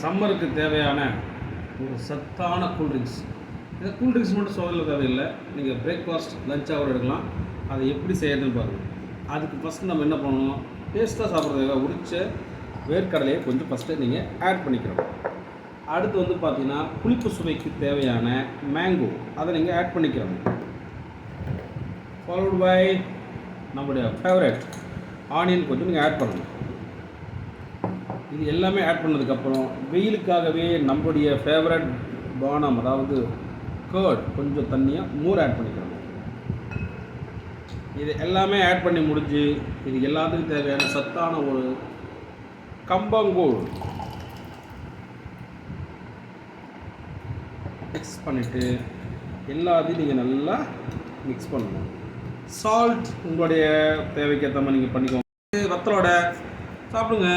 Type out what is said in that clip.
சம்மருக்கு தேவையான ஒரு சத்தான கூல்ட்ரிங்க்ஸ். இந்த கூல்ட்ரிங்க்ஸ் மட்டும் சொல்ல தேவையில்லை, நீங்கள் பிரேக்ஃபாஸ்ட் லஞ்சாக கூட எடுக்கலாம். அதை எப்படி செய்யறதுன்னு பாருங்கள். அதுக்கு ஃபஸ்ட்டு நம்ம என்ன பண்ணணும், டேஸ்ட்டாக சாப்பிட்றதுக்காக உரிச்ச வேர்க்கடலையை கொஞ்சம் ஃபஸ்ட்டு நீங்கள் ஆட் பண்ணிக்கிறோம். அடுத்து வந்து பார்த்தீங்கன்னா புளிப்பு சுவைக்கு தேவையான மேங்கோ அதை நீங்கள் ஆட் பண்ணிக்கிறோம். ஃபாலோட் பை நம்முடைய ஃபேவரட் ஆனியன் கொஞ்சம் நீங்கள் ஆட் பண்ணணும். இது எல்லாமே ஆட் பண்ணதுக்கப்புறம் வெயிலுக்காகவே நம்முடைய ஃபேவரட் பானம், அதாவது கர்ட், கொஞ்சம் தண்ணியாக மோர் ஆட் பண்ணிக்கிறோம். இது எல்லாமே ஆட் பண்ணி முடிஞ்சு இது எல்லாத்துக்கும் தேவையான சத்தான ஒரு கம்பங்கூழ் மிக்ஸ் பண்ணிவிட்டு எல்லாத்தையும் நீங்கள் நல்லா மிக்ஸ் பண்ணணும். சால்ட் உங்களுடைய தேவைக்கு ஏற்ற மாதிரி நீங்கள் பண்ணிக்கோங்க. வத்தலோட சாப்பிடுங்க.